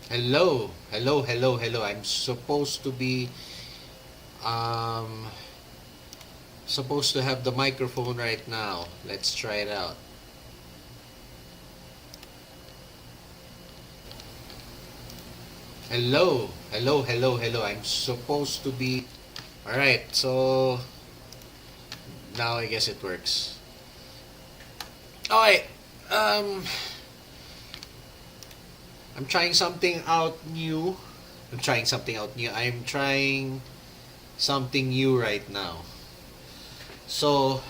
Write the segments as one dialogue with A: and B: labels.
A: Hello, hello, hello, hello. I'm um supposed to have the microphone right now. Let's try it out. Hello, hello, hello, hello. I'm supposed to be. All right. So now I guess it works. All right. Um I'm trying something out new. I'm trying something out new. I'm trying something new right now. So,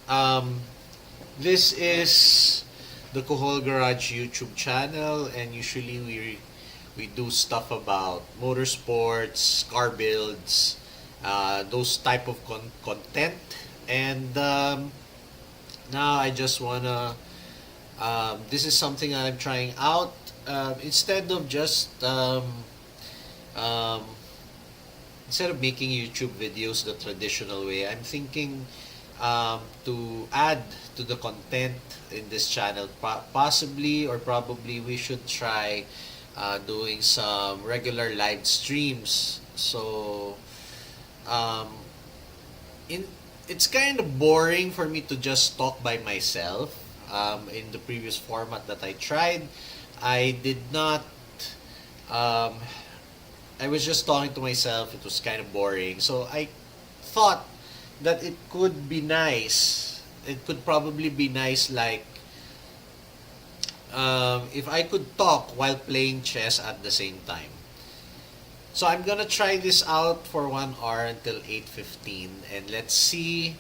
A: um this is the Kuhol Garage YouTube channel, and usually we do stuff about motorsports, car builds, those type of content. And now I just wanna. This is something I'm trying out. Instead of just um, instead of making YouTube videos the traditional way, I'm thinking to add to the content in this channel. Possibly or probably we should try doing some regular live streams. So um, in it's kind of boring for me to just talk by myself. In the previous format that I tried, I did not. Um, I was just talking to myself. It was kind of boring. So I thought that it could be nice. It could probably be nice, like if I could talk while playing chess at the same time. So I'm gonna try this out for 1 hour until 8:15, and let's see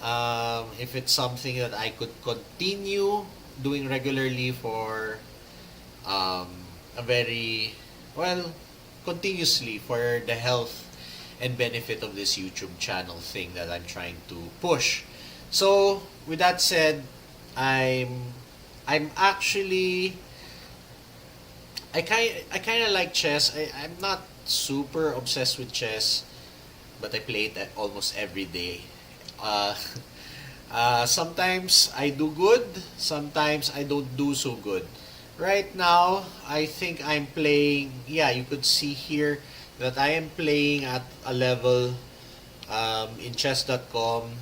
A: if it's something that I could continue doing regularly for a very well continuously for the health and benefit of this YouTube channel thing that I'm trying to push. So with that said, I'm actually I kind of like chess. I'm not super obsessed with chess, but I play it almost every day. Uh, sometimes I do good, sometimes I don't do so good. Right now, I think I'm playing. Yeah, you could see here that I am playing at a level in chess.com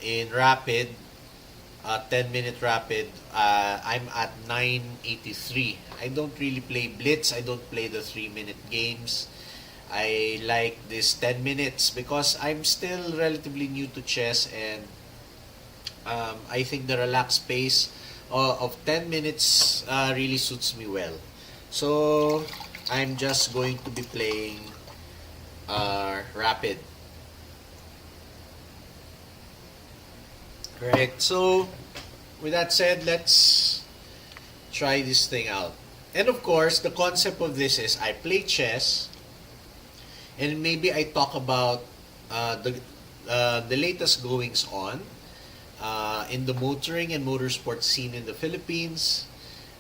A: in rapid, 10-minute rapid. I'm at 983. I don't really play blitz. I don't play the 3-minute games. I like this 10 minutes because I'm still relatively new to chess, and I think the relaxed pace of 10 minutes really suits me well. So I'm just going to be playing rapid. Right. So with that said, let's try this thing out. And of course, the concept of this is I play chess, and maybe I talk about the latest goings on in the motoring and motorsport scene in the Philippines.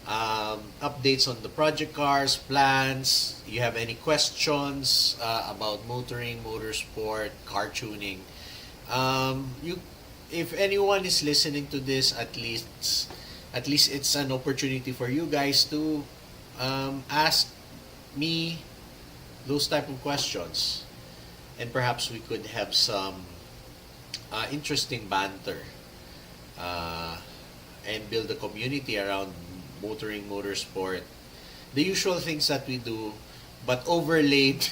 A: Updates on the project cars, plans. You have any questions about motoring, motorsport, car tuning? You, if anyone is listening to this, at least it's an opportunity for you guys to ask me those type of questions, and perhaps we could have some interesting banter uh, and build a community around motoring, motorsport, the usual things that we do, but overlaid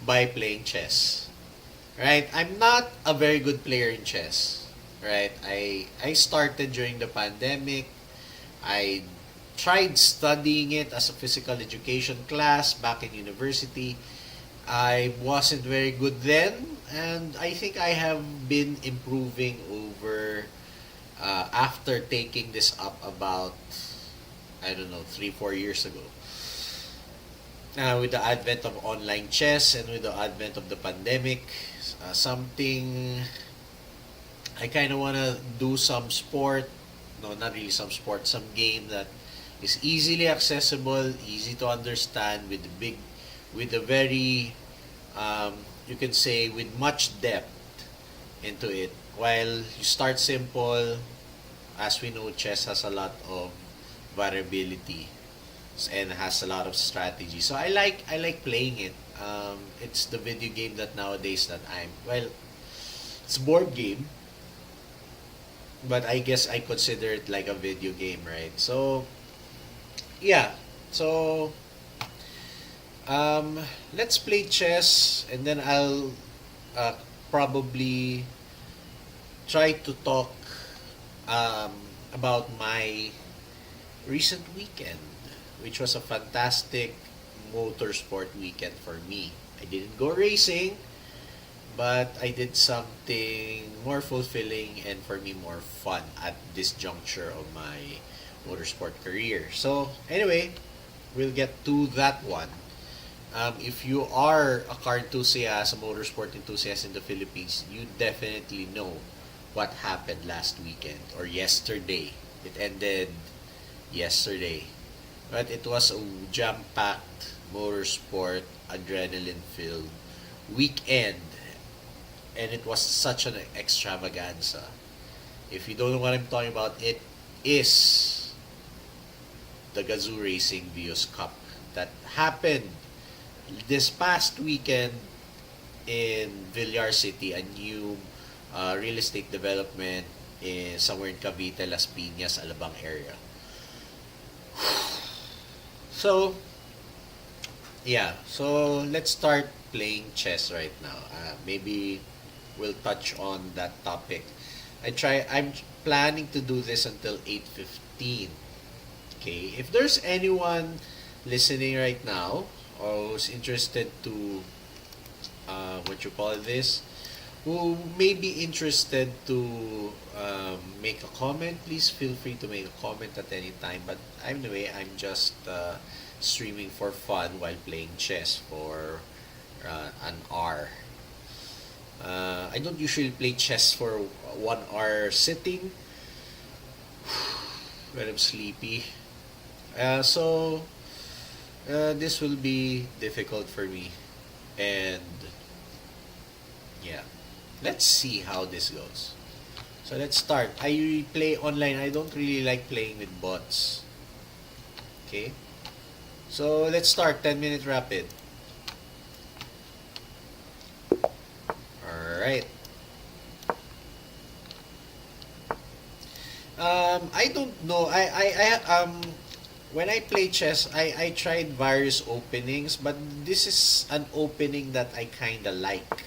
A: by playing chess. Right? I'm not a very good player in chess. Right? I started during the pandemic. I tried studying it as a physical education class back in university. I wasn't very good then, and I think I have been improving over after taking this up about, I don't know, 3 4 years ago. With the advent of online chess and with the advent of the pandemic, something I kind of want to do some sport. No, not really some sport. Some game that is easily accessible, easy to understand, with a very, you can say, with much depth into it. While you start simple, as we know, chess has a lot of variability. and has a lot of strategy. So I like playing it. It's the video game that nowadays that I'm well, it's board game, but I guess I consider it like a video game, right? So yeah, so um, let's play chess, and then I'll uh, probably try to talk um, about my recent weekend, which was a fantastic motorsport weekend for me. I didn't go racing, but I did something more fulfilling and for me more fun at this juncture of my motorsport career. So, anyway, we'll get to that one. If you are a car enthusiast, a motorsport enthusiast in the Philippines, you definitely know what happened last weekend or yesterday. It ended yesterday. But it was a jam-packed motorsport, adrenaline-filled weekend. And it was such an extravaganza. If you don't know what I'm talking about, it is the Gazoo Racing Vios Cup that happened this past weekend in Villar City, a new real estate development in somewhere in Cavite, Las Piñas, Alabang area. So, yeah. So, let's start playing chess right now. Maybe we'll touch on that topic. I'm planning to do this until 8:15. Okay? If there's anyone listening right now or who's interested to what you call this, who may be interested to make a comment, please feel free to make a comment at any time. But anyway, I'm just streaming for fun while playing chess for an hour. I don't usually play chess for 1 hour sitting when I'm sleepy. So this will be difficult for me. And yeah, let's see how this goes. So let's start. I play online. I don't really like playing with bots. Okay? So let's start 10-minute rapid. Alright. I don't know. When I play chess, I tried various openings, but this is an opening that I kind of like.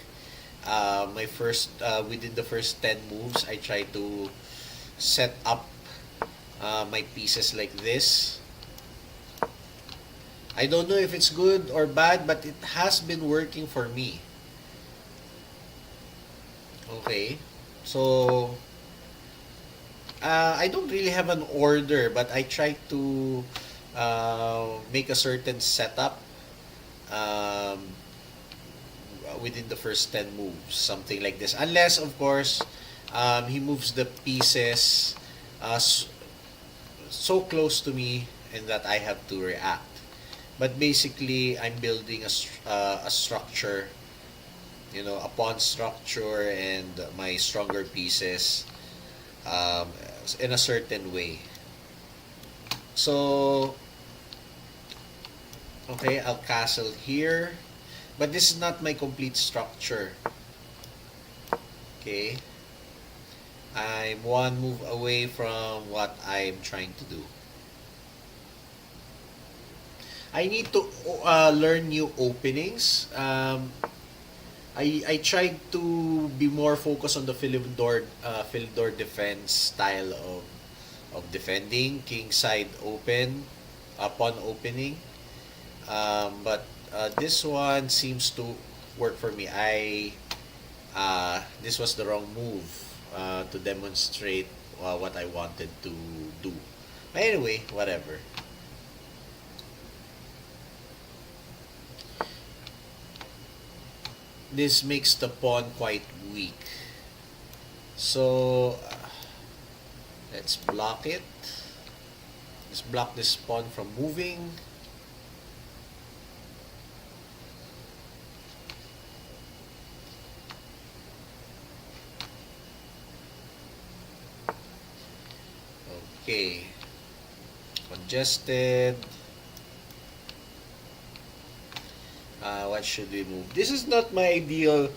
A: Within the first 10 moves, I try to set up my pieces like this. I don't know if it's good or bad, but it has been working for me. Okay, so I don't really have an order, but I try to make a certain setup um, within the first 10 moves, something like this. Unless, of course, he moves the pieces so close to me and that I have to react. But basically, I'm building a structure, a pawn structure and my stronger pieces um, in a certain way. So, okay, I'll castle here. But this is not my complete structure. Okay. I'm one move away from what I'm trying to do. I need to learn new openings. I tried to be more focused on the Philidor defense style of defending, king side open, pawn opening. But this one seems to work for me. This was the wrong move to demonstrate what I wanted to do. But anyway, whatever. This makes the pawn quite weak. So let's block it. Let's block this pawn from moving. Okay. Congested. What should we move? This is not my ideal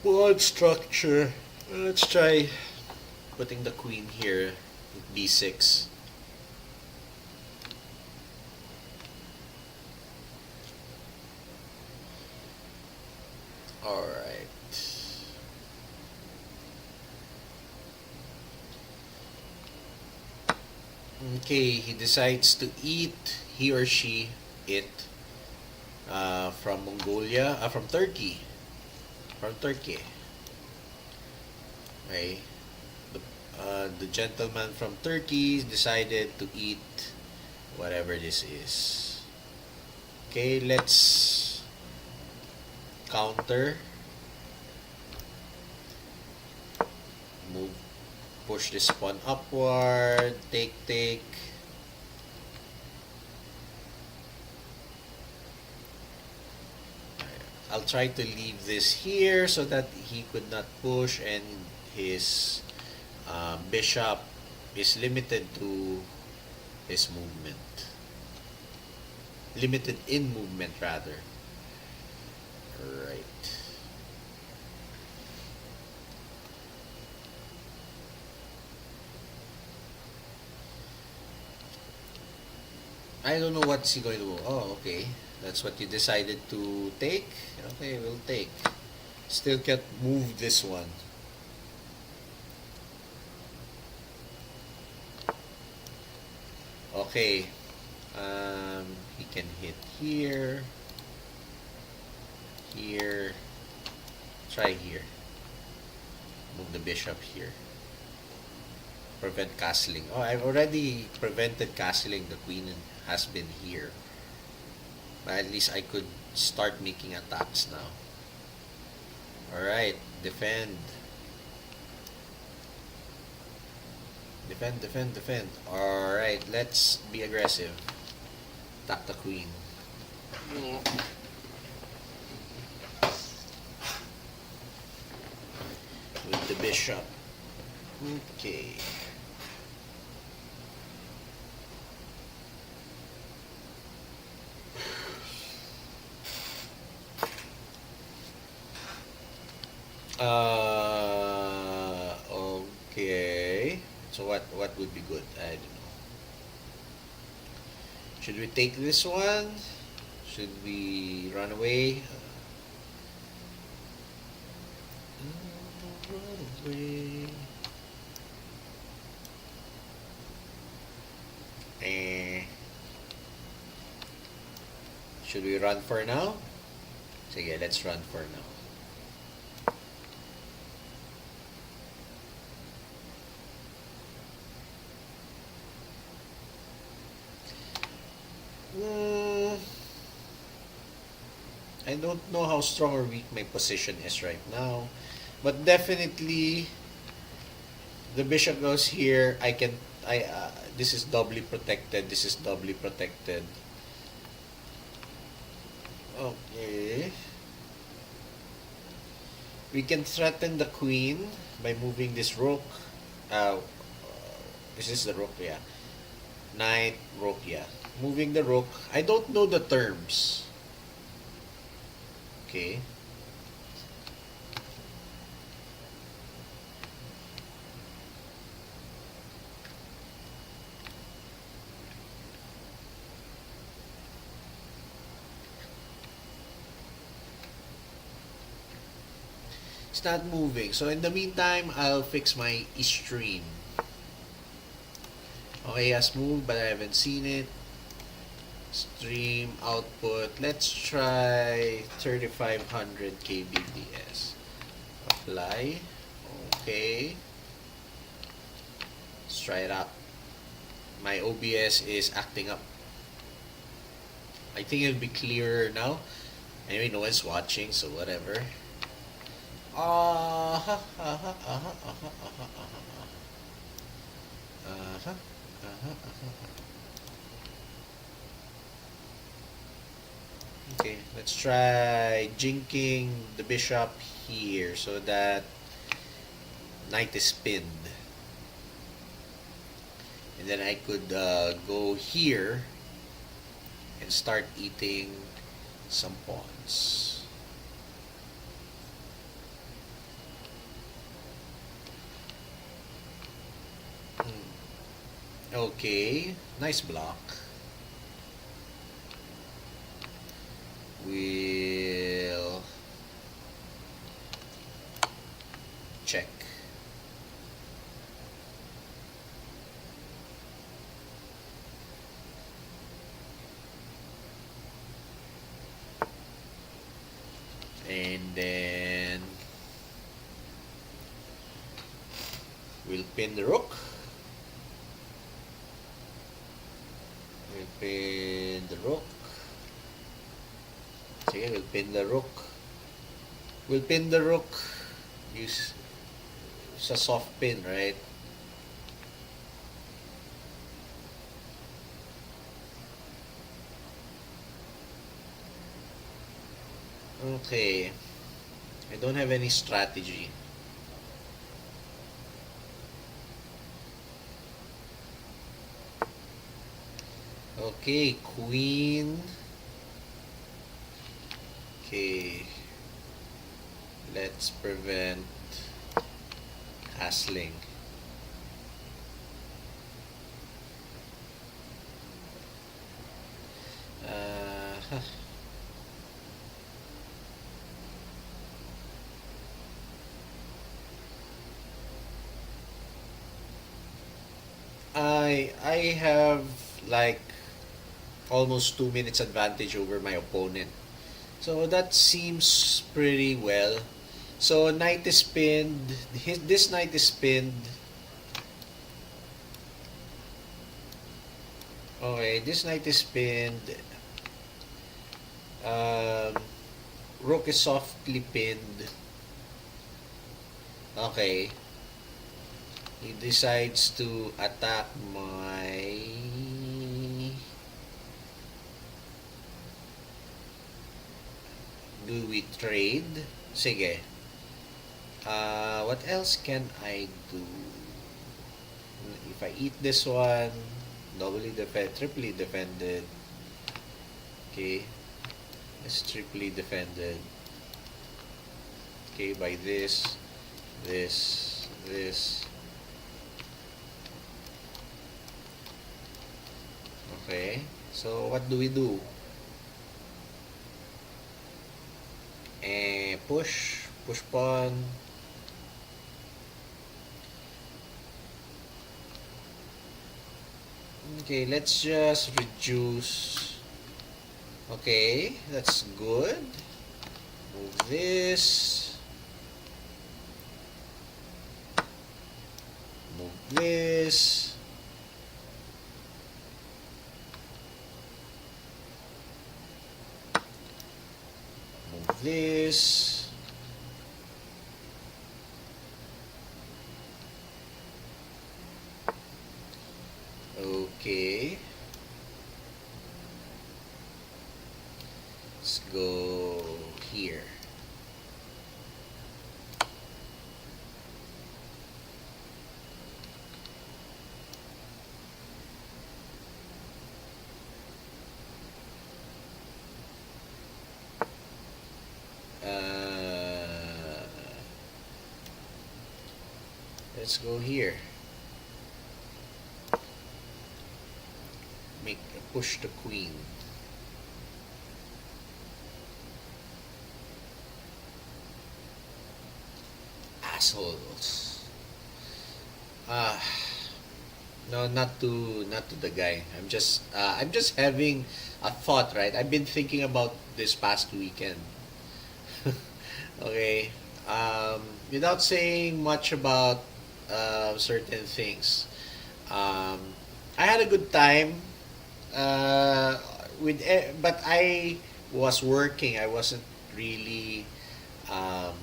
A: pawn structure. Let's try putting the queen here at b6. Alright. Okay, he decides to eat, he or she, it, from Mongolia, from Turkey. From Turkey. Okay. The gentleman from Turkey decided to eat whatever this is. Okay, let's counter. Move, push this pawn upward, take. I'll try to leave this here so that he could not push and his bishop is limited to his movement. Limited in movement, rather. Right. I don't know what's he going to do. Oh, okay. That's what you decided to take? Okay, we'll take. Still can't move this one. Okay. He can hit here. Here. Try here. Move the bishop here. Prevent castling. Oh, I've already prevented castling. The queen has been here. But at least I could start making attacks now. Alright, defend. Defend. Alright, let's be aggressive. Attack the queen. With the bishop. Okay. Okay. So what would be good? I don't know. Should we take this one? Should we run away? Run away. Should we run for now? Sige, let's run for now. I don't know how strong or weak my position is right now, but definitely the bishop goes here. This is doubly protected. This is doubly protected. Okay. We can threaten the queen by moving this rook. Is this the rook? Yeah. Knight, rook, yeah. Moving the rook. I don't know the terms. Okay. It's not moving. So in the meantime, I'll fix my stream. Okay, has moved, but I haven't seen it. Stream output. Let's try 3500 kbps. Apply. Okay. Let's try it out. My OBS is acting up. I think it'll be clearer now. Anyway, no one's watching, so whatever. Okay, let's try jinking the bishop here so that knight is pinned. And then I could go here and start eating some pawns. Okay, nice block. We'll check. And then we'll pin the rook. We'll pin the rook. Sige, we'll pin the rook. We'll pin the rook. Use sa soft pin, right? Okay. I don't have any strategy. Okay, queen. Okay. Let's prevent castling. Uh, I have like almost 2 minutes advantage over my opponent. So that seems pretty well. So knight is pinned. This knight is pinned. Okay, this knight is pinned. Um, Rook is softly pinned. Okay. He decides to attack my... Do we trade? Sige. What else can I do? If I eat this one, triply defended. Okay. It's triply defended. Okay, by this. Okay. So, what do we do? Push pawn. Okay, let's just reduce. Okay, that's good. Move this. Move this. Move this. Okay. Let's go here. Let's go here. Push the queen. Assholes. No, not to the guy. I'm just having a thought, right? I've been thinking about this past weekend. Okay. Without saying much about certain things. I had a good time but I was working. I wasn't really um,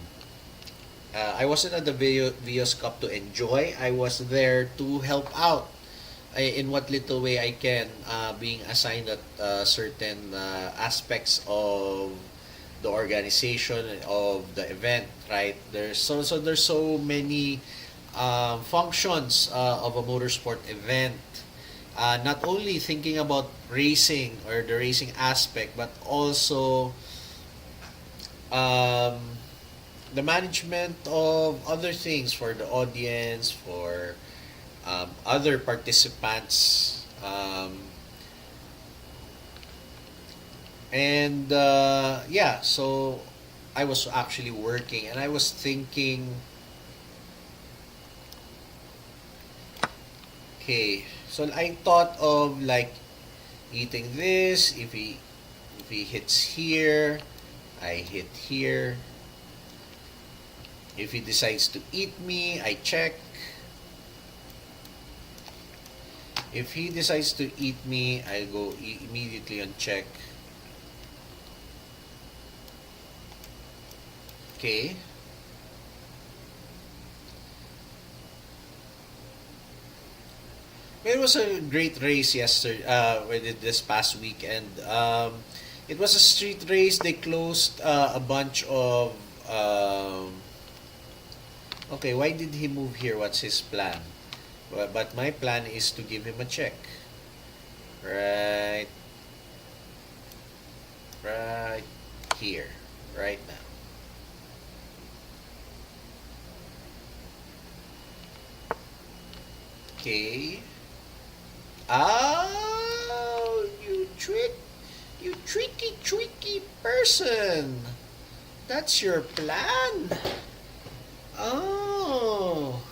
A: I wasn't at the Vios Cup to enjoy. I was there to help out in what little way I can, being assigned at certain aspects of the organization of the event. Right, there's so many functions of a motorsport event. not only thinking about racing or the racing aspect, but also um, the management of other things for the audience, for other participants. And yeah, so I was actually working and I was thinking, okay, so I thought of like eating this. If he hits here, I hit here. If he decides to eat me, I check. If he decides to eat me, I go immediately on check. Okay. It was a great race yesterday. This past weekend. It was a street race. They closed a bunch of. Okay, why did he move here? What's his plan? But my plan is to give him a check. Right, right here, right now. Okay. Oh, you tricky person. That's your plan. Oh.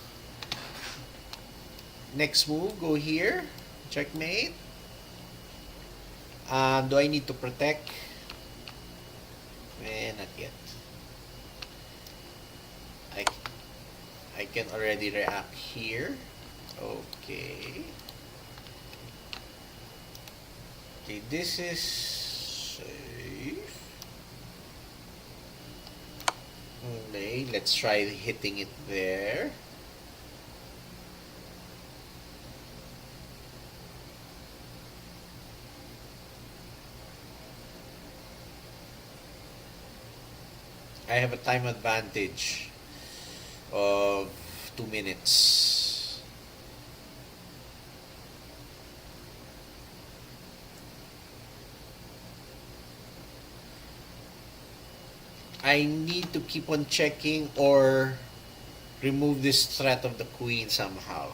A: Next move, go here. Checkmate. Do I need to protect? Not yet. I, I can already react here. Okay. Okay, this is safe. Okay, let's try hitting it there. I have a time advantage of 2 minutes. I need to keep on checking or remove this threat of the queen somehow.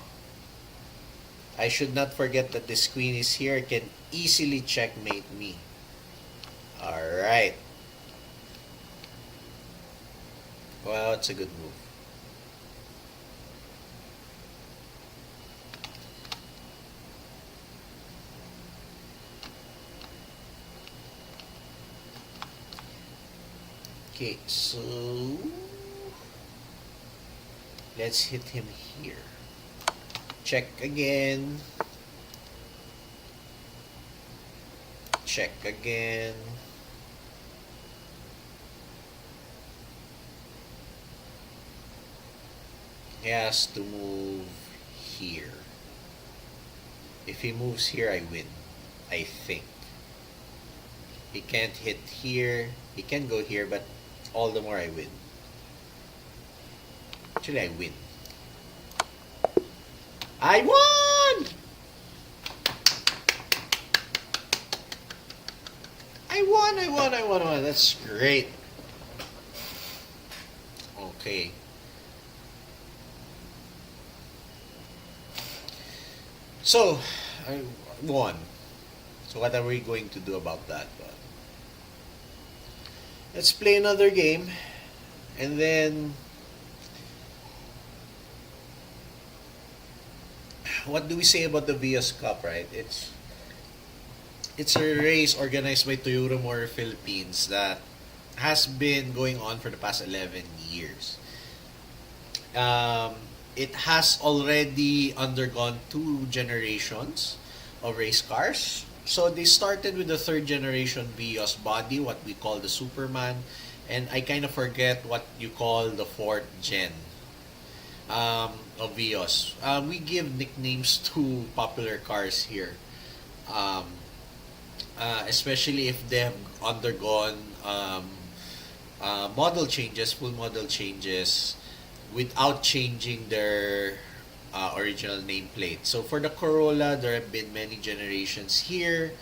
A: I should not forget that this queen is here. It can easily checkmate me. Alright. Well, it's a good move. Okay, so let's hit him here. Check again. Check again. He has to move here. If he moves here, I win. I think. He can't hit here. He can go here, but all the more I win. Actually, I win. I won! I won. That's great. Okay. So, I won. So what are we going to do about that? Let's play another game. And then, what do we say about the Vios Cup, right? It's a race organized by Toyota Motor Philippines that has been going on for the past 11 years. It has already undergone 2 generations of race cars. So they started with the 3rd generation Vios body, what we call the Superman, and I kind of forget what you call the 4th gen of Vios. We give nicknames to popular cars here, especially if they have undergone model changes, full model changes, without changing their original nameplate. So for the Corolla, there have been many generations here.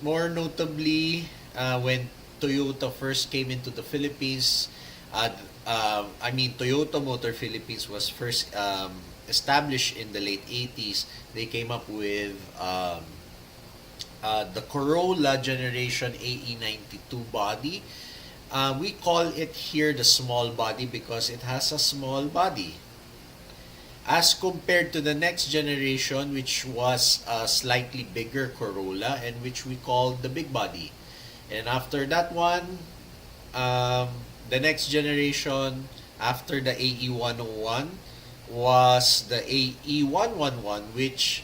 A: More notably, when Toyota first came into the Philippines, Toyota Motor Philippines was first established in the late 80s. They came up with the Corolla generation AE92 body. We call it here the small body because it has a small body. As compared to the next generation, which was a slightly bigger Corolla and which we called the big body. And after that one, the next generation after the AE101 was the AE111, which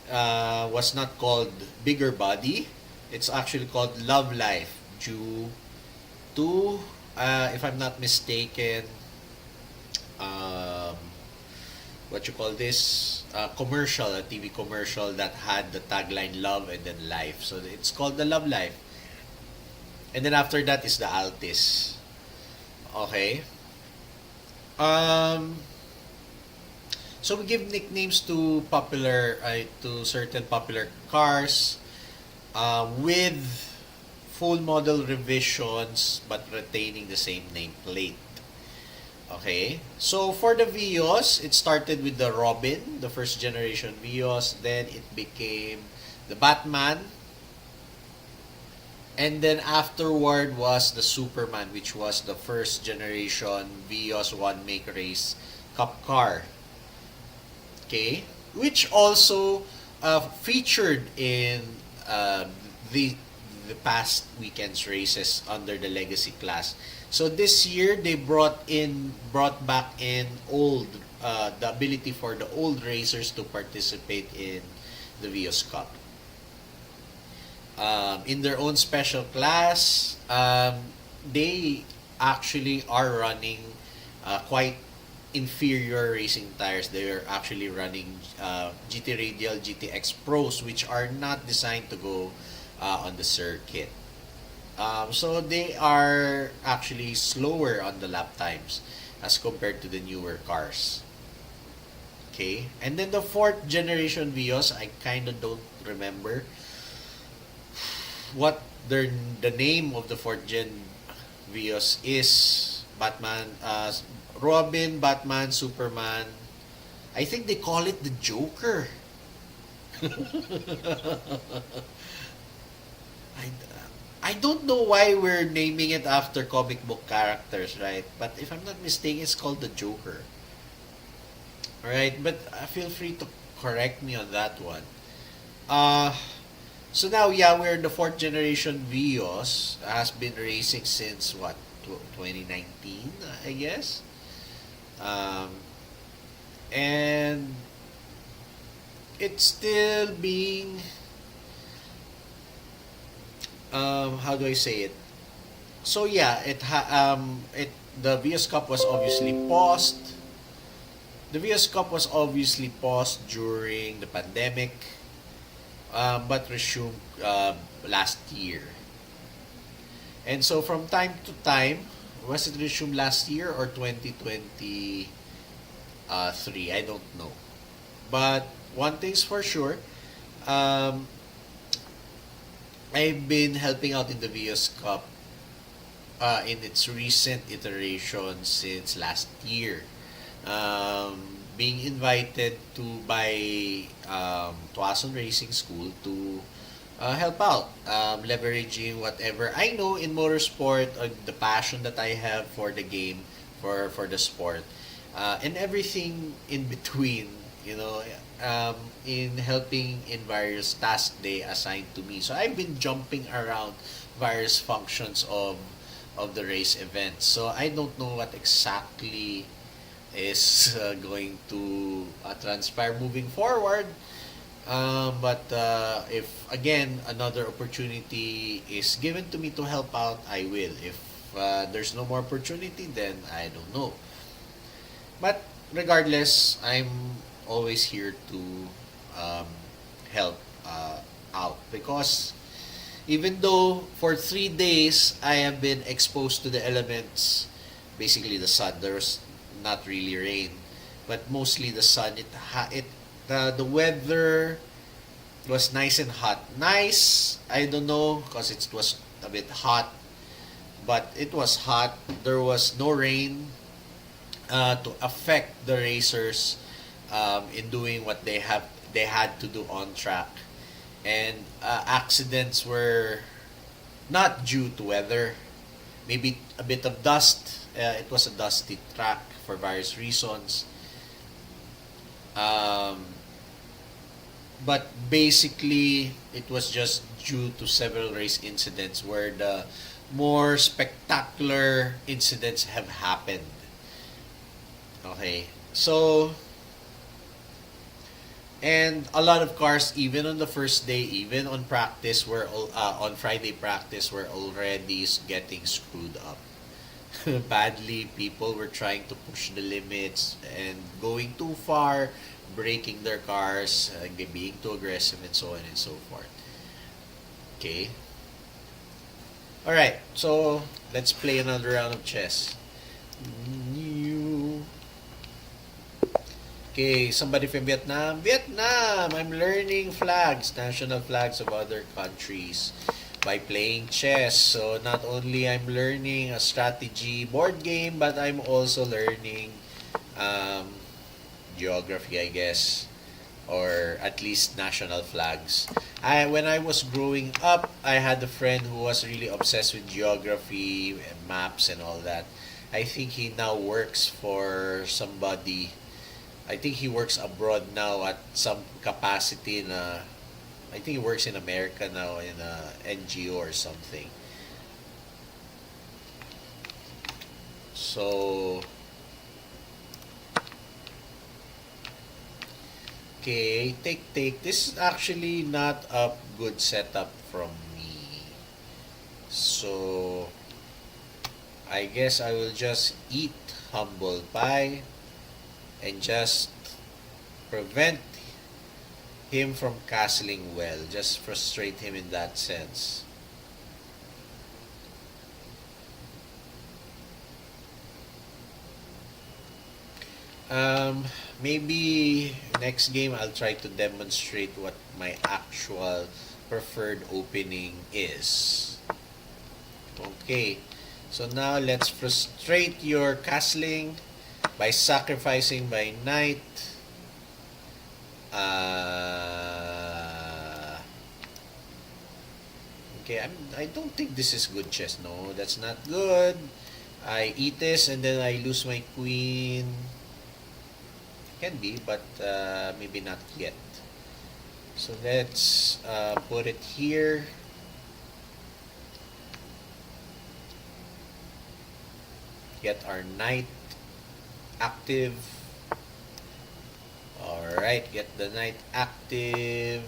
A: was not called bigger body. It's actually called Love Life due to, if I'm not mistaken, what you call this, commercial, a TV commercial that had the tagline Love and then Life. So it's called the Love Life. And then after that is the Altis. Okay. So we give nicknames to to certain popular cars with full model revisions but retaining the same nameplate. Okay, so for the Vios, it started with the Robin, the first generation Vios. Then it became the Batman. And then afterward was the Superman, which was the first generation Vios one make race cup car. Okay, which also featured in the past weekend's races under the legacy class. So this year they brought back in the ability for the old racers to participate in the Vios Cup. In their own special class, they actually are running quite inferior racing tires. They are actually running GT Radial, GTX Pros, which are not designed to go on the circuit. So they are actually slower on the lap times as compared to the newer cars. Okay, and then the fourth generation Vios, I kind of don't remember what the name of the fourth gen Vios is. Batman, Robin, Batman, Superman. I think they call it the Joker. I don't know why we're naming it after comic book characters, right? But if I'm not mistaken, it's called the Joker. Alright, but feel free to correct me on that one. So now, yeah, we're in the fourth generation Vios. Has been racing since what? 2019, I guess. And it's still being how do I say it? So yeah, the Vios Cup was obviously paused. The Vios Cup was obviously paused during the pandemic, but resumed last year. And so from time to time, was it resumed last year or 2023? I don't know. But one thing's for sure, I've been helping out in the Vios Cup in its recent iteration since last year. Being invited by Tuason Racing School to help out, leveraging whatever I know in motorsport, the passion that I have for the game, for the sport, and everything in between, in helping in various tasks they assigned to me. So I've been jumping around various functions of the race events. So I don't know what exactly is going to transpire moving forward. But if again another opportunity is given to me to help out, I will. If there's no more opportunity, then I don't know. But regardless, I'm always here to help out, because even though for 3 days I have been exposed to the elements, basically the sun, there's not really rain. but mostly the sun. The weather was nice and hot. Nice, I don't know, because it was a bit hot, but it was hot. There was no rain to affect the racers in doing what they had to do on track, and accidents were not due to weather. Maybe a bit of dust. It was a dusty track for various reasons. Um, but basically, it was just due to several race incidents where the more spectacular incidents have happened. Okay, so and a lot of cars, even on the first day, even on practice, on Friday practice, were already getting screwed up. Badly, people were trying to push the limits and going too far, breaking their cars, being too aggressive, and so on and so forth. Okay. All right. So let's play another round of chess. Okay, somebody from Vietnam. Vietnam! I'm learning flags, national flags of other countries by playing chess. So not only I'm learning a strategy board game, but I'm also learning geography, I guess, or at least national flags. When I was growing up, I had a friend who was really obsessed with geography and maps and all that. I think he now works for somebody. I think he works abroad now at some capacity in a. I think he works in America now in a NGO or something. So, okay, take. This is actually not a good setup from me. So, I guess I will just eat humble pie and just prevent him from castling well. Just frustrate him in that sense. Maybe next game I'll try to demonstrate what my actual preferred opening is. Okay, so now let's frustrate your castling by sacrificing my knight. Okay, I don't think this is good chess. No, that's not good. I eat this and then I lose my queen. Can be, but maybe not yet. So let's put it here. Get our knight active. Alright, get the knight active.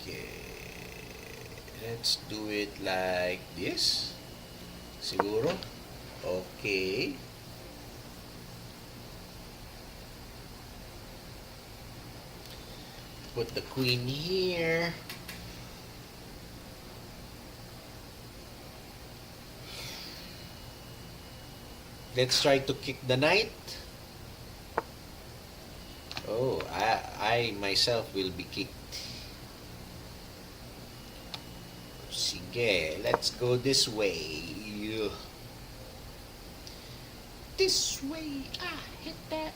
A: Okay. Let's do it like this. Siguro? Okay. Put the queen here. Let's try to kick the knight. Oh, I myself will be kicked. Sige, let's go this way. This way. Hit that.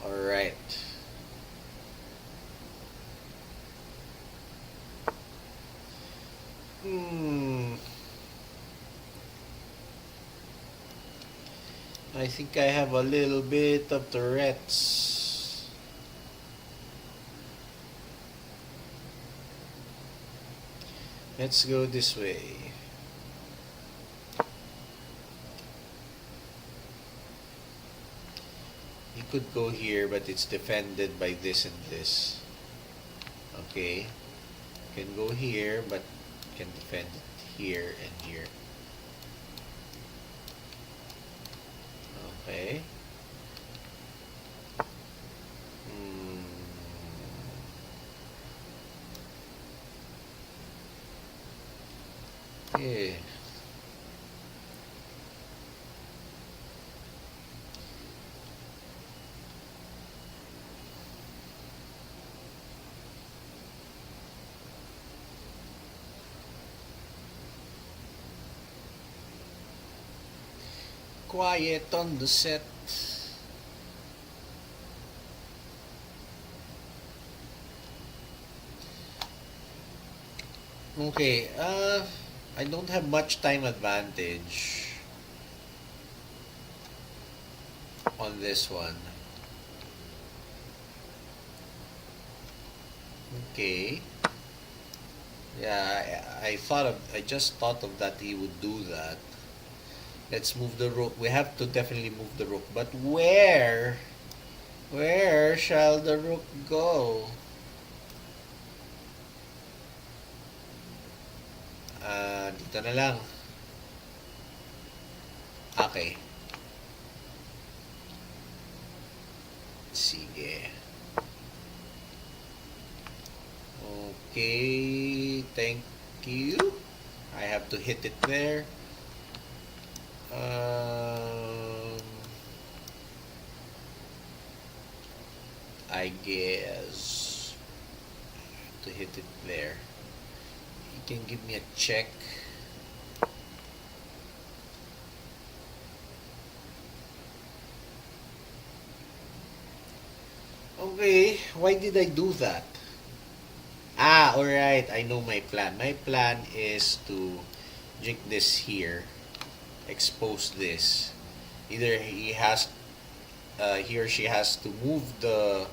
A: Alright. I think I have a little bit of Tourette's. Let's go this way. You could go here, but it's defended by this and this. Okay. You can go here, but you can defend it here and here. Okay. quiet on the set. Okay, I don't have much time advantage on this one. Okay. Yeah, I just thought of that he would do that. Let's move the rook. We have to definitely move the rook. But where? Where shall the rook go? Dito na lang. Okay. Sige. Okay, thank you. I have to hit it there. I guess to hit it there. You can give me a check. Okay, why did I do that? Alright, I know my plan. My plan is to drink this here, expose this. Either he or she has to move the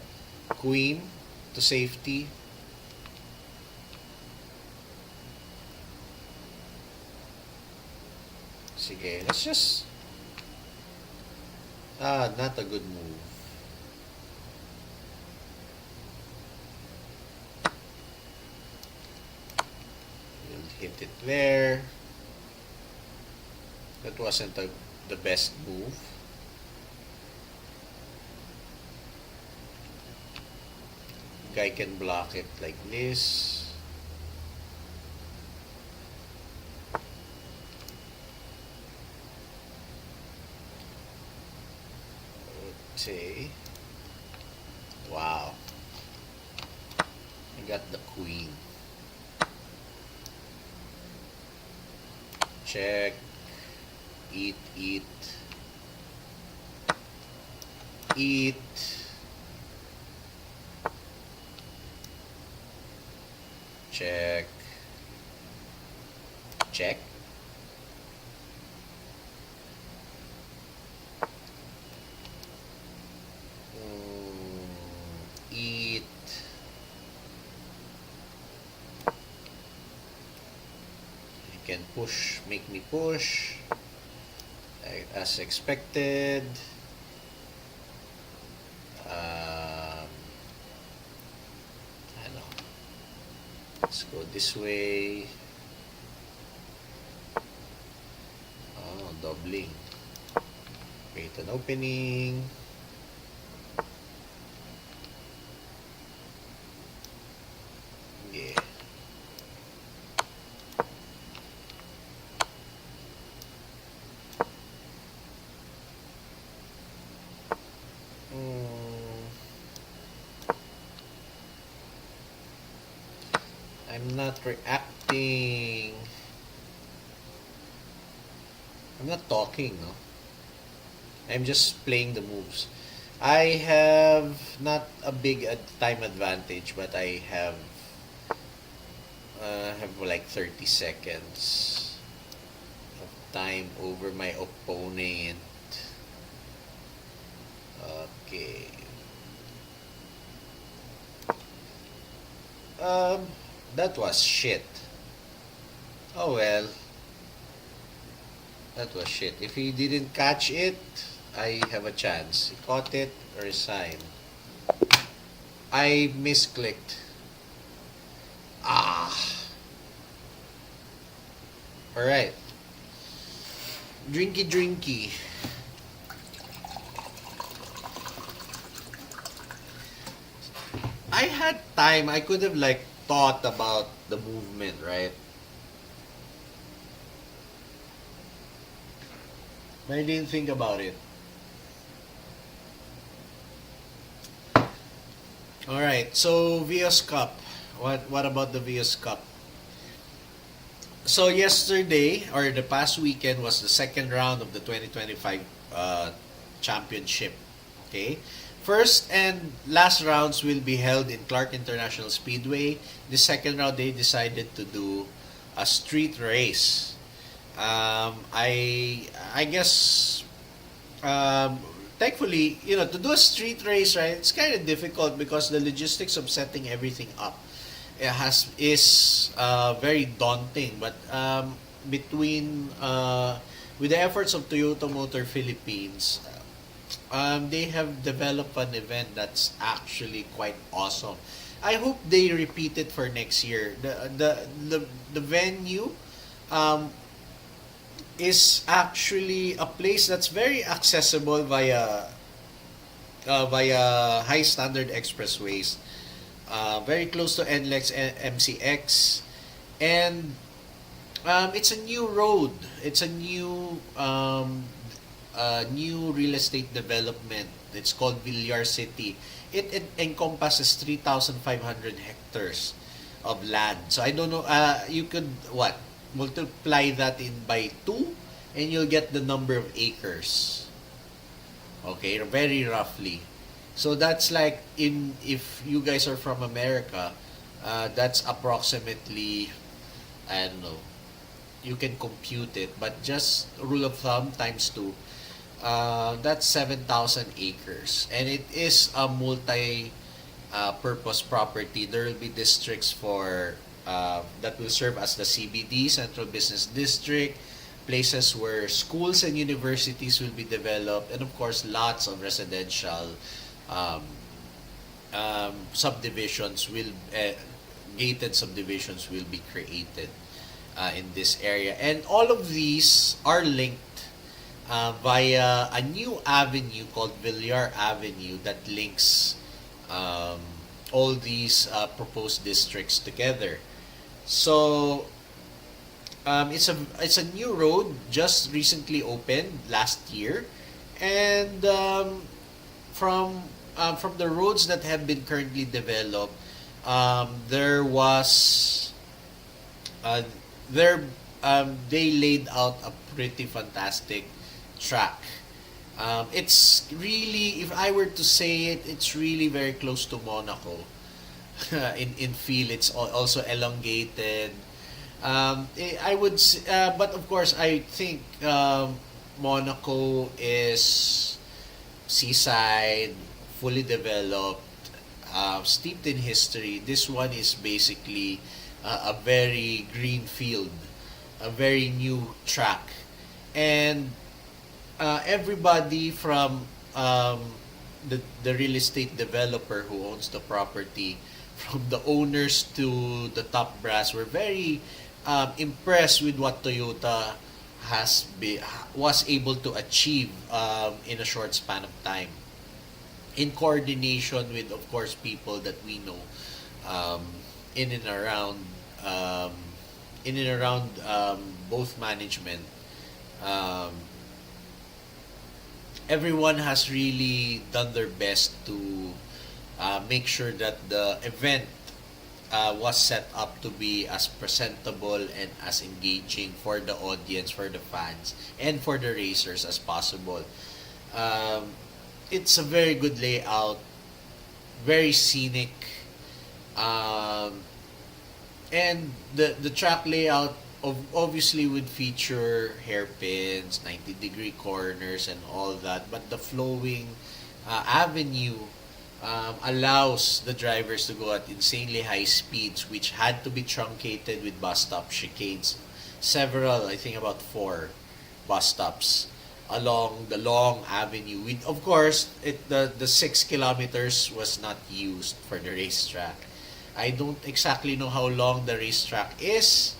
A: queen to safety. Sige, let's just... not a good move. Hit it there. That wasn't the best move. Guy can block it like this. Let's see. Wow. I got the queen. Check. Eat. Check. Eat. Can push, make me push as expected. Let's go this way. Doubling. Create an opening. Yeah. I'm not reacting. I'm not talking, no? I'm just playing the moves. I have not a big time advantage, but I have like 30 seconds of time over my opponent. Okay. That was shit. Oh well. That was shit. If he didn't catch it, I have a chance. He caught it, resign. I misclicked. Alright. Drinky. I had time. I could have like thought about the movement, right? But I didn't think about it. Alright, so Vios Cup. What about the Vios Cup? So yesterday or the past weekend was the second round of the 2025 championship. Okay, first and last rounds will be held in Clark International Speedway. The second round they decided to do a street race. I guess thankfully, to do a street race, right? It's kind of difficult because the logistics of setting everything up is very daunting. But between with the efforts of Toyota Motor Philippines, they have developed an event that's actually quite awesome. I hope they repeat it for next year. The venue um, is actually a place that's very accessible via high standard expressways, very close to NLEX and MCX, and it's a new road. It's a new real estate development. It's called Villar City. It encompasses 3,500 hectares of land. So I don't know. You could what multiply that in by two, and you'll get the number of acres. Okay, very roughly. So that's like in if you guys are from America, that's approximately, I don't know. You can compute it, but just rule of thumb times two. That's 7,000 acres, and it is a purpose property. There will be districts for that will serve as the CBD, Central Business District, places where schools and universities will be developed, and of course, lots of residential um, subdivisions gated subdivisions will be created in this area, and all of these are linked via a new avenue called Villar Avenue that links um, all these proposed districts together. So it's a new road just recently opened last year, and from the roads that have been currently developed, there was there they laid out a pretty fantastic track. It's really, if I were to say it, it's really very close to Monaco. In feel, it's also elongated. But of course, I think Monaco is seaside, fully developed, steeped in history. This one is basically a very green field, a very new track, and everybody from the real estate developer who owns the property, from the owners to the top brass, were very impressed with what Toyota was able to achieve in a short span of time, in coordination with, of course, people that we know um, in and around um, both management. Um, Everyone has really done their best to make sure that the event was set up to be as presentable and as engaging for the audience, for the fans, and for the racers as possible. Um, it's a very good layout, very scenic, um, and the track layout obviously would feature hairpins, 90-degree corners, and all that. But the flowing avenue allows the drivers to go at insanely high speeds, which had to be truncated with bus stop chicanes. Several, I think about four bus stops along the long avenue. With, of course, the 6 kilometers was not used for the racetrack. I don't exactly know how long the racetrack is,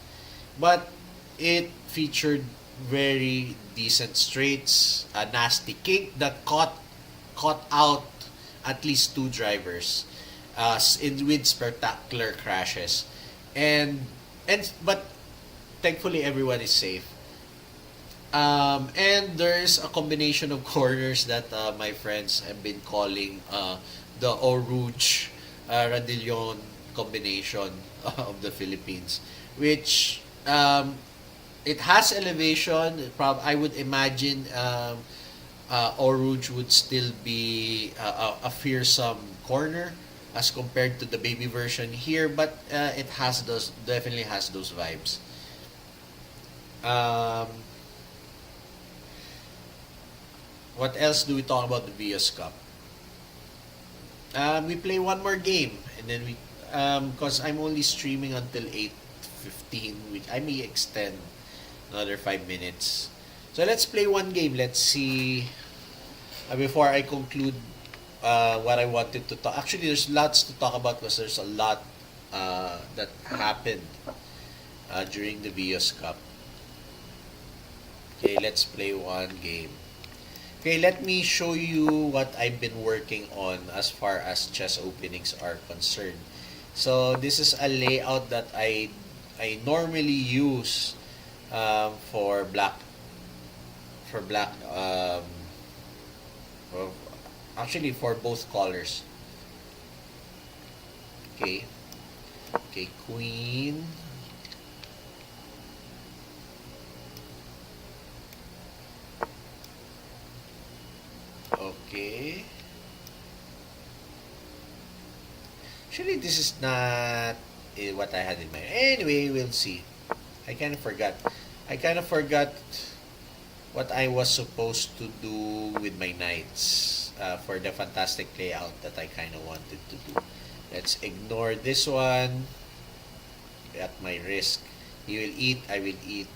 A: but it featured very decent straights, a nasty kink that caught out at least two drivers with spectacular crashes, and but thankfully everyone is safe. And there's a combination of corners that my friends have been calling the Oruge Radillon combination of the Philippines, which Um, it has elevation. I would imagine Orange would still be a fearsome corner as compared to the baby version here, but it has those definitely has those vibes. Um, what else do we talk about the Vios Cup? We play one more game, and then we because I'm only streaming until 8:15, which I may extend another 5 minutes. So let's play one game. Let's see before I conclude what I wanted to talk. Actually, there's lots to talk about because there's a lot that happened during the Vios Cup. Okay, let's play one game. Okay, let me show you what I've been working on as far as chess openings are concerned. So this is a layout that I normally use for black well, actually for both colors. Okay. Okay, queen. Okay. Actually, this is not what I had in mind. Anyway, we'll see. I kind of forgot. I kind of forgot what I was supposed to do with my knights for the fantastic layout that I kind of wanted to do. Let's ignore this one at my risk. He will eat, I will eat.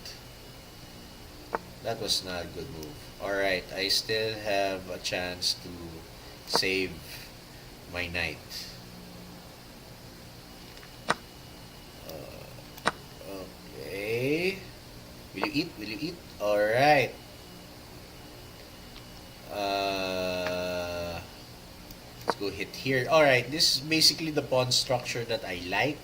A: That was not a good move. Alright, I still have a chance to save my knight. Okay. Will you eat? Will you eat? Alright. Let's go hit here. Alright, this is basically the pawn structure that I like.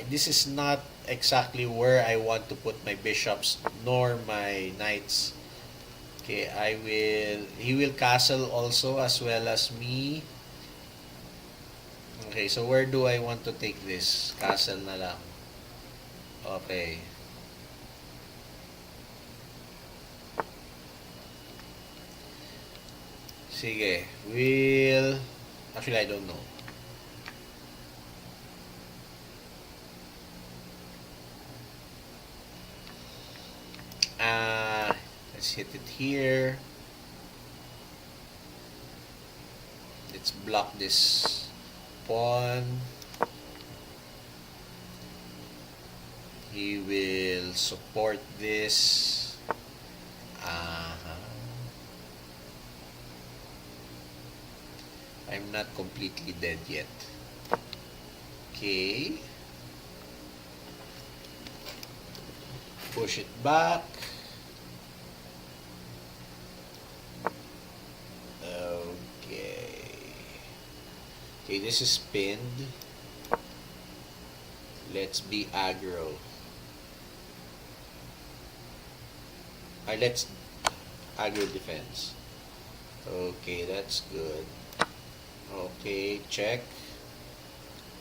A: This is not exactly where I want to put my bishops nor my knights. Okay, he will castle also as well as me. Okay, so where do I want to take this? Castle na lang. Okay. Sige, actually I don't know. Let's hit it here. Let's block this pawn. He will support this. I'm not completely dead yet. Okay. Push it back. Okay, this is pinned. Let's be aggro. Let's aggro defense. Okay, that's good. Okay, check.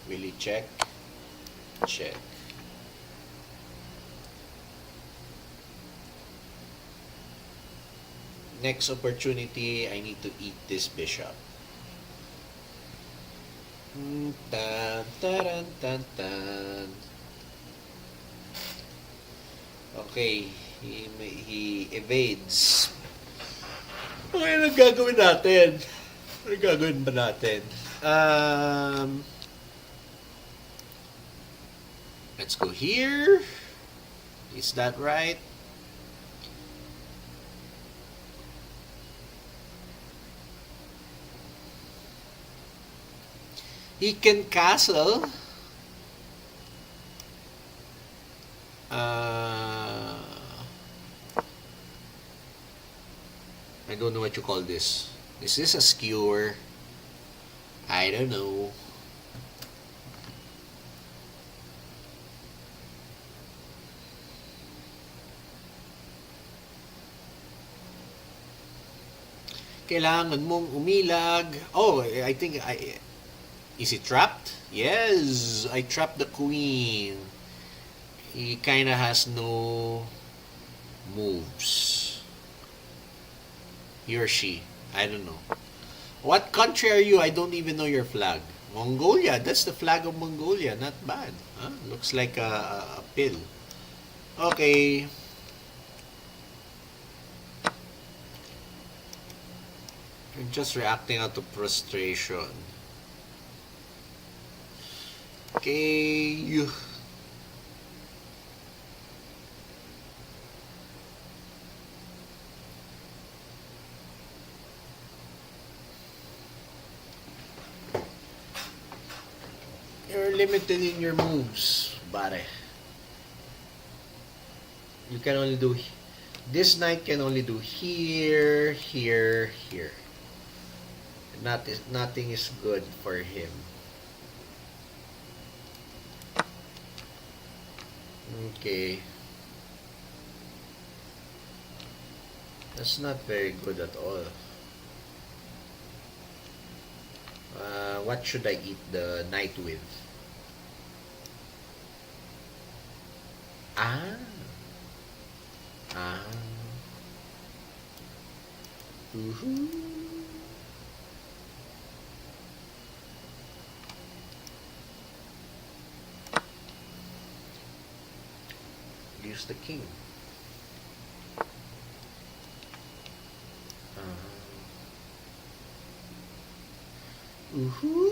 A: Really check. Check. Next opportunity, I need to eat this bishop. Tan, taran, tan, tan. Okay, he evades. Okay, ano gagawin natin? Ano gagawin ba natin? Let's go here. Is that right? He can castle. I don't know what you call this. Is this a skewer? I don't know. Kailangan mong umilag. Oh, I think is it trapped? Yes, I trapped the queen. He kinda has no moves. He or she. I don't know. What country are you? I don't even know your flag. Mongolia. That's the flag of Mongolia. Not bad. Huh? Looks like a pill. Okay. I'm just reacting out of frustration. Okay. You're limited in your moves, bare. You can only do this knight can only do here, here, here. Nothing is good for him. Okay. That's not very good at all. What should I eat the knight with? Ah. Ah. Woohoo. Use the king. Woohoo.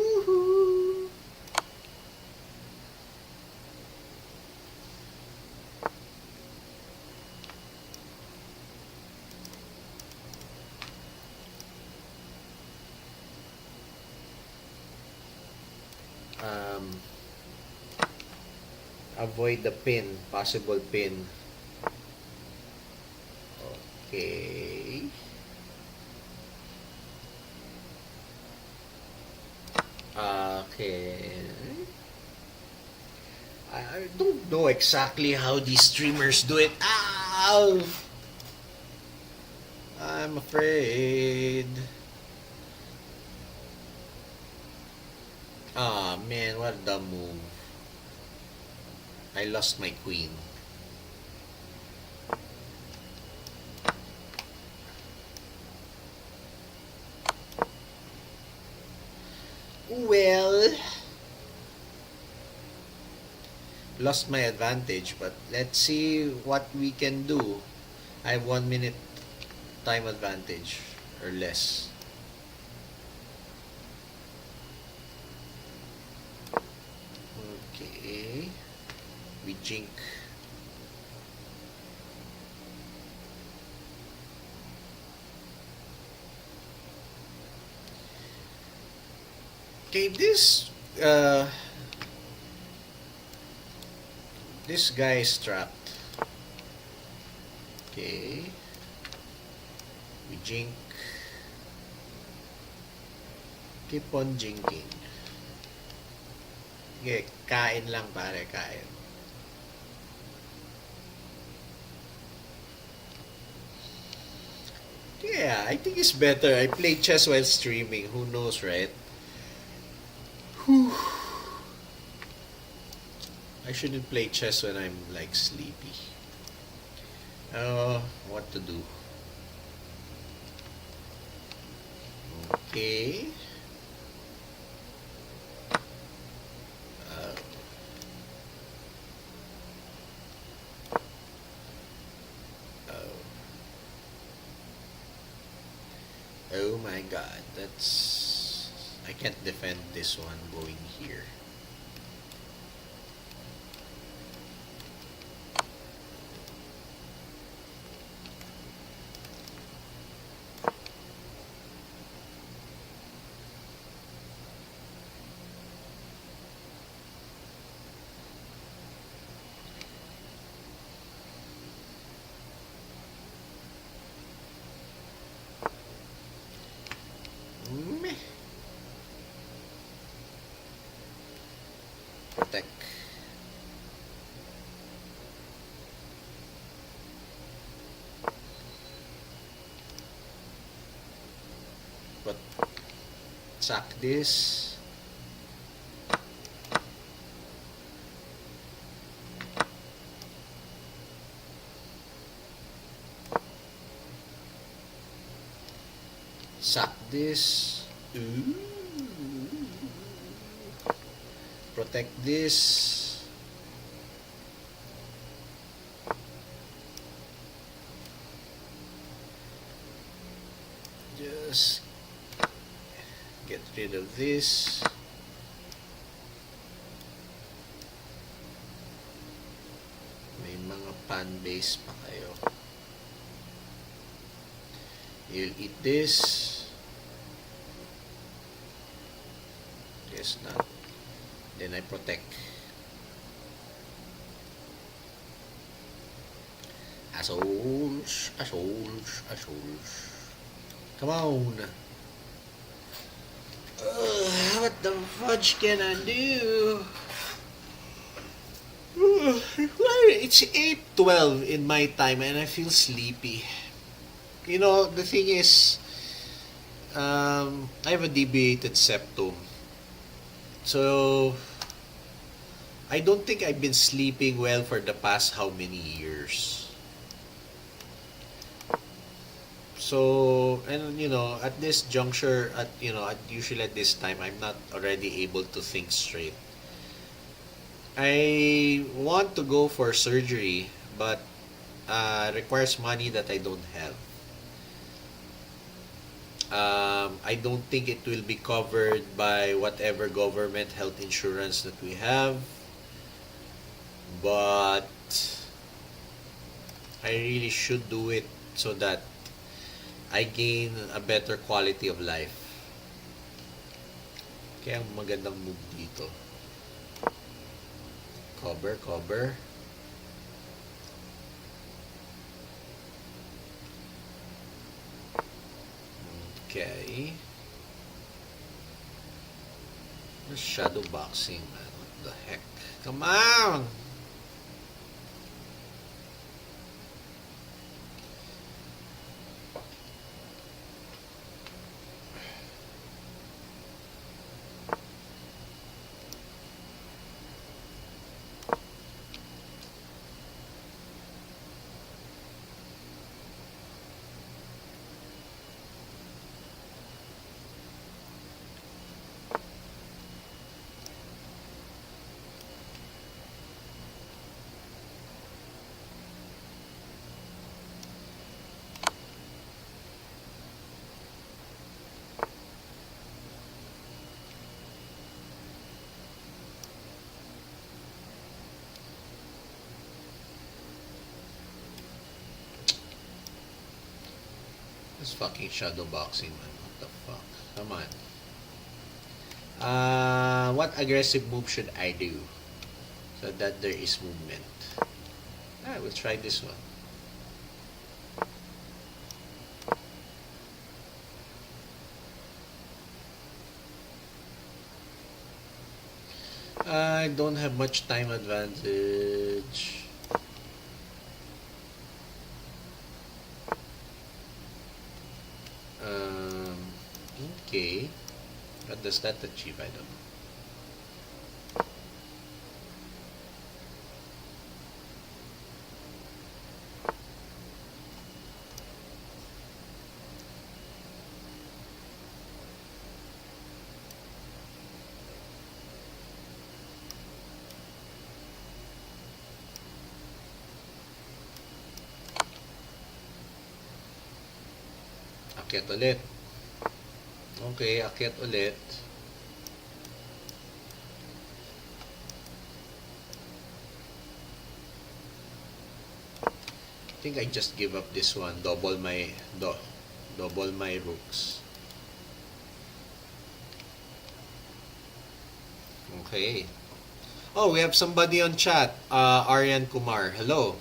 A: Avoid the pin, possible pin. Okay. Okay. I don't know exactly how these streamers do it. Ow! I'm afraid. Ah, man, what a dumb move. I lost my queen. Well, lost my advantage, but let's see what we can do. I have 1 minute time advantage or less. Okay, we jink. Okay, this guy is trapped. Okay, we jink. Keep on jinking. Okay, kain lang pare, kain. Yeah, I think it's better. I play chess while streaming. Who knows, right? Whew. I shouldn't play chess when I'm like sleepy. What to do? Okay. Uh, oh. Oh my god, that's... I can't defend this one going here. Meh. Protect. But sack this. Sack this. Ooh. Protect this. Just get rid of this. May mga pan base pa kayo. You'll eat this. Guess not. Then I protect. Assholes, assholes, assholes. Come on. What the fudge can I do? It's 8:12 in my time and I feel sleepy. You know, the thing is, I have a deviated septum. So, I don't think I've been sleeping well for the past how many years. So, and you know, at this juncture, usually at this time, I'm not already able to think straight. I want to go for surgery, but requires money that I don't have. I don't think it will be covered by whatever government health insurance that we have, but I really should do it so that I gain a better quality of life. Kaya ang magandang move dito. Cover, cover. Okay. The shadow boxing, man. What the heck? Come on! This fucking shadow boxing, man. What the fuck? Come on. What aggressive move should I do so that there is movement? We'll try this one. I don't have much time advantage. Okay. What does that achieve? I don't know. Akyat ulit. Okay, akyat ulit. I think I just give up this one. Double my rooks. Okay. Oh, we have somebody on chat. Aryan Kumar. Hello.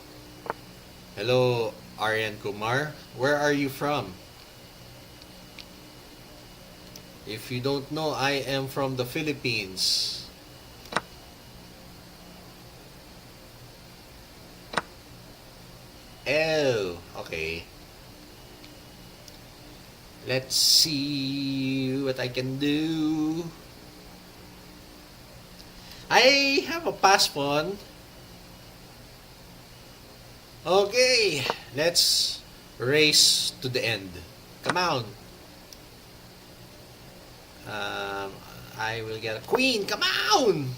A: Hello, Aryan Kumar. Where are you from? If you don't know, I am from the Philippines. Oh, okay. Let's see what I can do. I have a pass pawn. Okay, let's race to the end. Come on. Um, I will get a queen. Come on!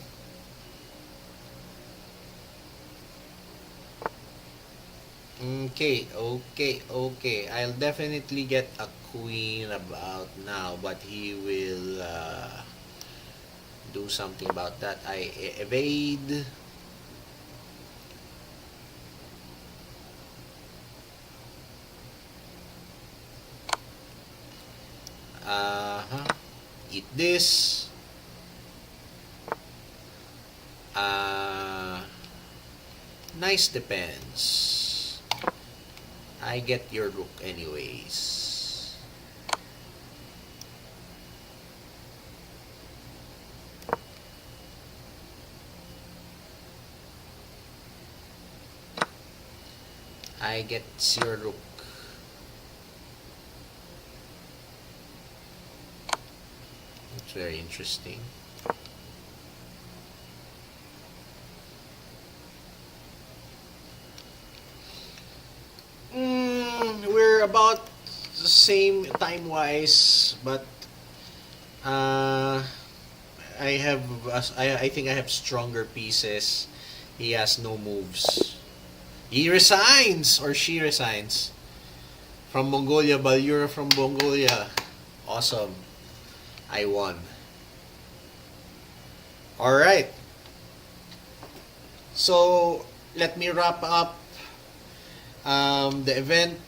A: Okay, okay, okay. I'll definitely get a queen about now, but he will do something about that. I evade. Uh-huh. Eat this. Uh, nice depends. I get your rook anyways. I get your rook. It's very interesting. We're about the same time wise, but uh, I think I have stronger pieces. He has no moves. He resigns or she resigns from Mongolia. Balyura from Mongolia. Awesome. I won. All right. So let me wrap up the event.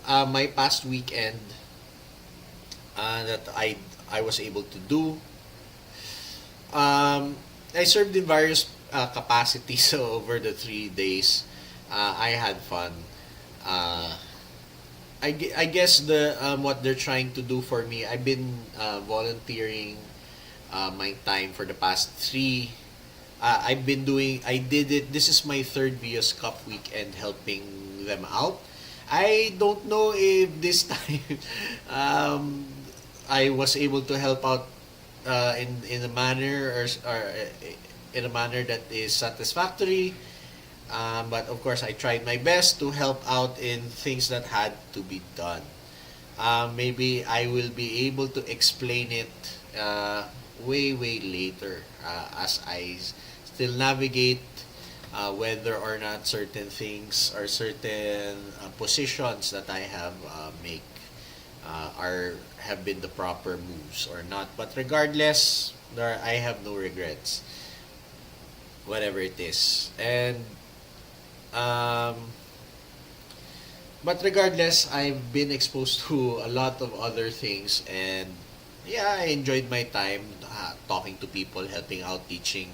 A: My past weekend that I was able to do. I served in various capacities over the 3 days. I had fun. Uh, I guess the what they're trying to do for me. I've been volunteering my time for the past three. I've been doing. I did it. This is my third Vios Cup weekend helping them out. I don't know if this time um, I was able to help out in a manner or in a manner that is satisfactory. But of course, I tried my best to help out in things that had to be done. Maybe I will be able to explain it way later as still navigate whether or not certain things or certain positions that I have make are have been the proper moves or not. But regardless, I have no regrets, whatever it is. And um, but regardless, I've been exposed to a lot of other things, and yeah, I enjoyed my time talking to people, helping out, teaching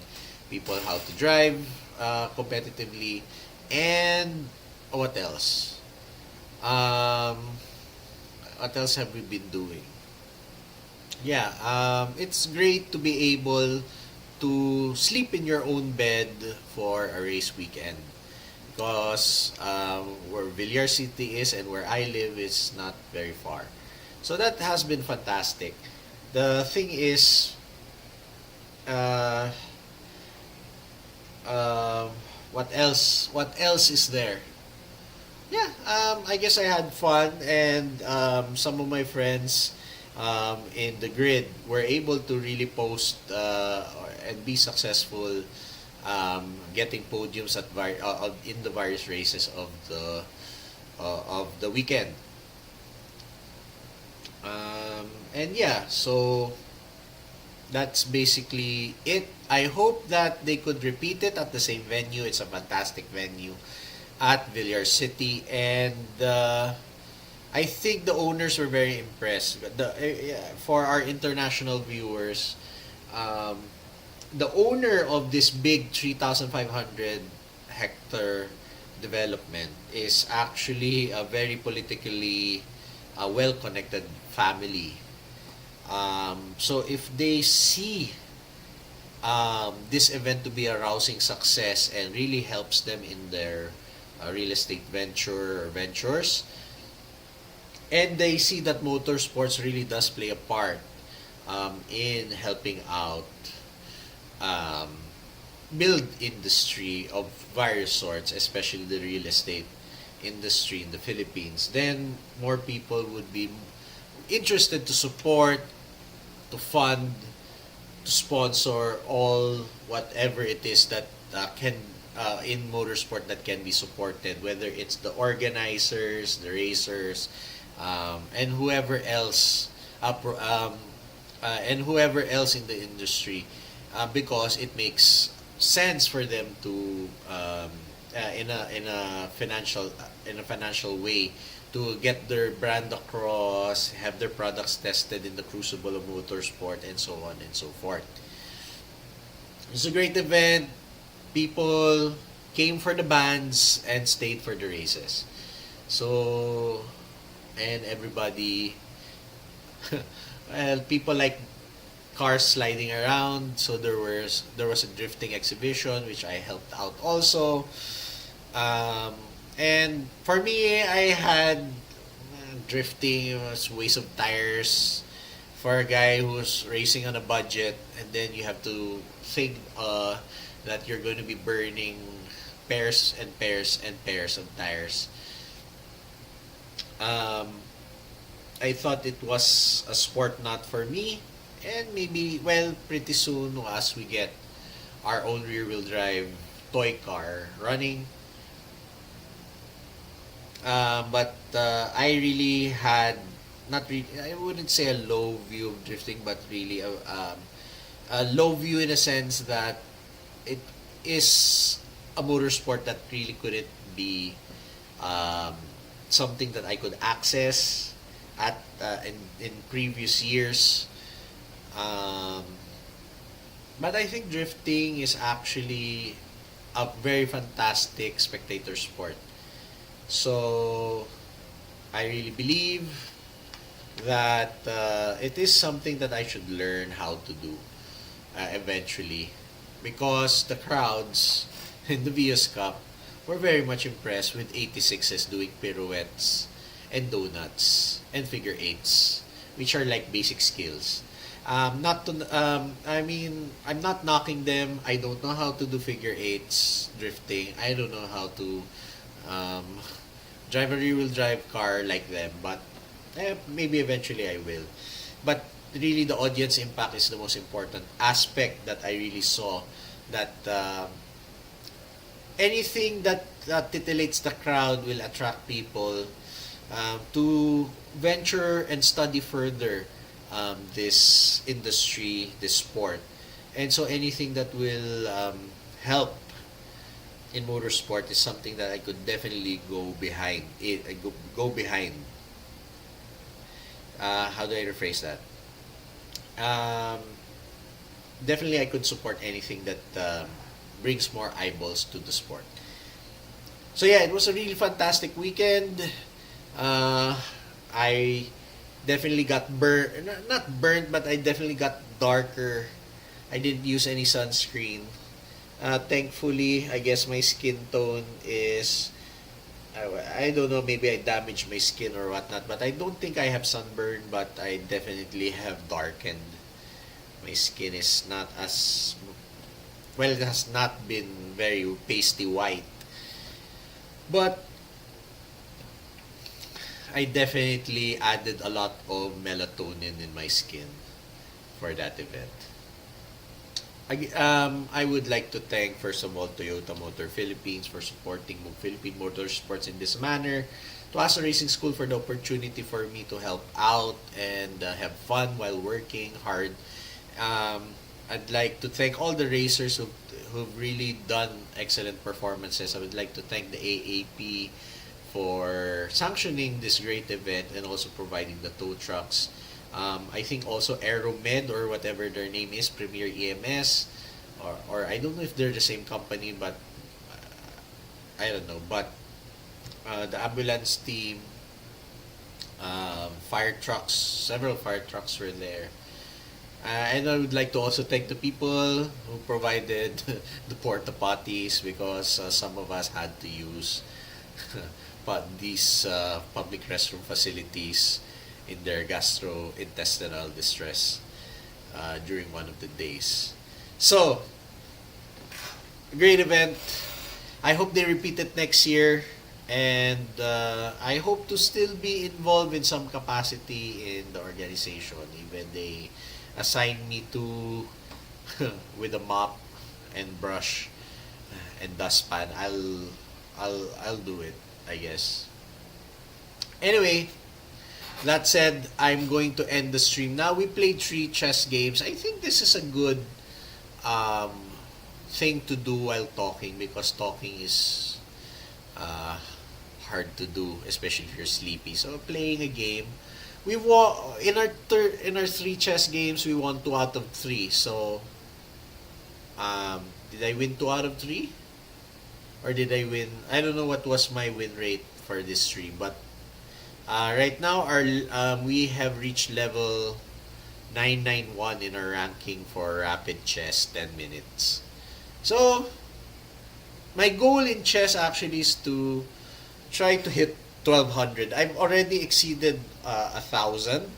A: people how to drive competitively, and what else? Um, what else have we been doing? Yeah, it's great to be able to sleep in your own bed for a race weekend because where Villar City is and where I live is not very far. So that has been fantastic. The thing is, uh, um, what else? What else is there? Yeah, I guess I had fun, and some of my friends in the grid were able to really post and be successful, getting podiums in the various races of the weekend. And yeah, so that's basically it. I hope that they could repeat it at the same venue. It's a fantastic venue at Villar City, and I think the owners were very impressed. For our international viewers, um, the owner of this big 3,500 hectare development is actually a very politically well connected family. So if they see this event to be a rousing success and really helps them in their real estate venture or ventures, and they see that motorsports really does play a part in helping out um, build industry of various sorts, especially the real estate industry in the Philippines, then more people would be interested to support to fund, to sponsor all whatever it is that can in motorsport that can be supported, whether it's the organizers, the racers, and whoever else, and whoever else in the industry, because it makes sense for them to in a financial way to get their brand across, have their products tested in the crucible of motorsport, and so on and so forth. It's a great event. People came for the bands and stayed for the races. So, and everybody, well, people like cars sliding around. So there was a drifting exhibition which I helped out also. And for me, I had drifting was waste of tires for a guy who's racing on a budget, and then you have to think that you're going to be burning pairs and pairs and pairs of tires. I thought it was a sport not for me, and maybe, well, pretty soon as we get our own rear wheel drive toy car running. But I really had not really, I wouldn't say a low view of drifting, but really a low view in a sense that it is a motorsport that really couldn't be um, something that I could access at in previous years. Um, but I think drifting is actually a very fantastic spectator sport. So I really believe that it is something that I should learn how to do eventually, because the crowds in the Vios Cup were very much impressed with 86s doing pirouettes and donuts and figure eights, which are like basic skills. Not to, I mean, I'm not knocking them. I don't know how to do figure eights drifting. I don't know how to um, drive a rear-wheel drive car like them, but maybe eventually I will. But really, the audience impact is the most important aspect that I really saw. That anything that titillates the crowd will attract people to venture and study further this industry, this sport. And so anything that will help in motorsport is something that I could definitely go behind. Go behind. How do I rephrase that? Um, Definitely, I could support anything that brings more eyeballs to the sport. So yeah, it was a really fantastic weekend. Uh, I definitely got burnt, not burnt, but I definitely got darker. I didn't use any sunscreen. Thankfully, I guess my skin tone is, I don't know, maybe I damaged my skin or whatnot, but I don't think I have sunburn, but I definitely have darkened. My skin is not as, well, it has not been very pasty white, but I definitely added a lot of melatonin in my skin for that event. I would like to thank first of all Toyota Motor Philippines for supporting Philippine motorsports in this manner. To Asa Racing School for the opportunity for me to help out and have fun while working hard. I'd like to thank all the racers who've really done excellent performances. I would like to thank the AAP for sanctioning this great event and also providing the tow trucks. I think also Aeromed or whatever their name is, Premier EMS, or I don't know if they're the same company, but I don't know. But the ambulance team, fire trucks, several fire trucks were there. And I would like to also thank the people who provided the porta potties, because some of us had to use but these public restroom facilities in their gastrointestinal distress during one of the days. So, great event. I hope they repeat it next year, and I hope to still be involved in some capacity in the organization, even they assign me to with a mop and brush and dustpan, I'll do it, I guess. Anyway, that said, I'm going to end the stream now. We played 3 chess games. I think this is a good um, thing to do while talking, because talking is uh, hard to do, especially if you're sleepy. So playing a game, we won in our 3 chess games. We won 2 out of 3. So did I win 2 out of 3, or did I win? I don't know what was my win rate for this stream, but right now our we have reached level 991 in our ranking for rapid chess 10 minutes. So my goal in chess actually is to try to hit 1200. I've already exceeded 1000.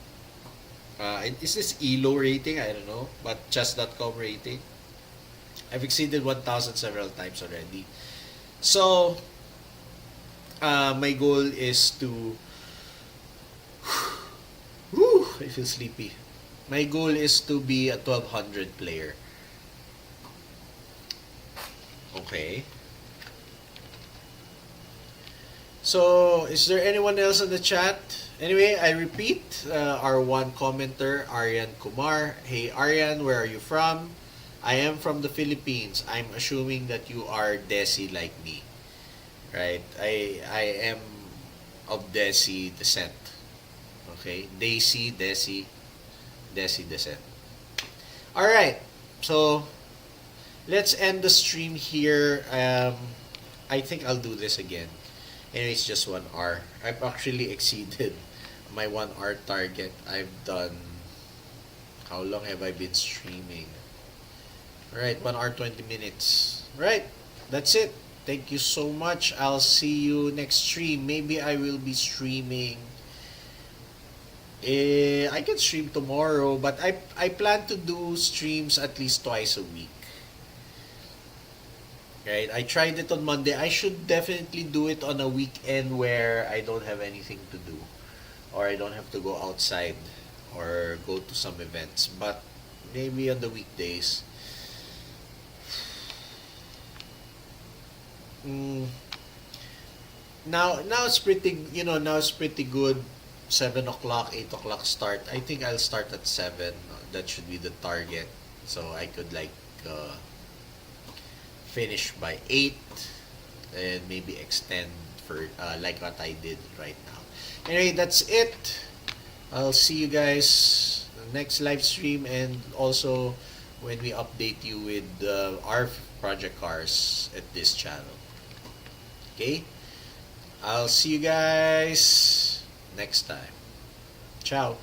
A: Is this ELO rating? I don't know, but chess.com rating. I've exceeded 1000 several times already. So my goal is to whew, I feel sleepy. My goal is to be a 1200 player. Okay. So, is there anyone else in the chat? Anyway, I repeat, our one commenter, Aryan Kumar. Hey Aryan, where are you from? I am from the Philippines. I'm assuming that you are Desi like me. Right? I am of Desi descent. Okay? Desi descent. Alright. So, let's end the stream here. I think I'll do this again. Anyway, it's just 1 hour. I've actually exceeded my 1 hour target. I've done... How long have I been streaming? Alright, 1 hour 20 minutes. Right, that's it. Thank you so much. I'll see you next stream. Maybe I will be streaming... I can stream tomorrow, but I plan to do streams at least twice a week. Right? I tried it on Monday. I should definitely do it on a weekend where I don't have anything to do, or I don't have to go outside or go to some events. But maybe on the weekdays. Mm, now it's pretty, now it's pretty good. 7 o'clock, 8 o'clock start. I think I'll start at 7. That should be the target. So I could finish by 8 and maybe extend for like what I did right now. Anyway, that's it. I'll see you guys next live stream, and also when we update you with our project cars at this channel. Okay? I'll see you guys next time. Ciao.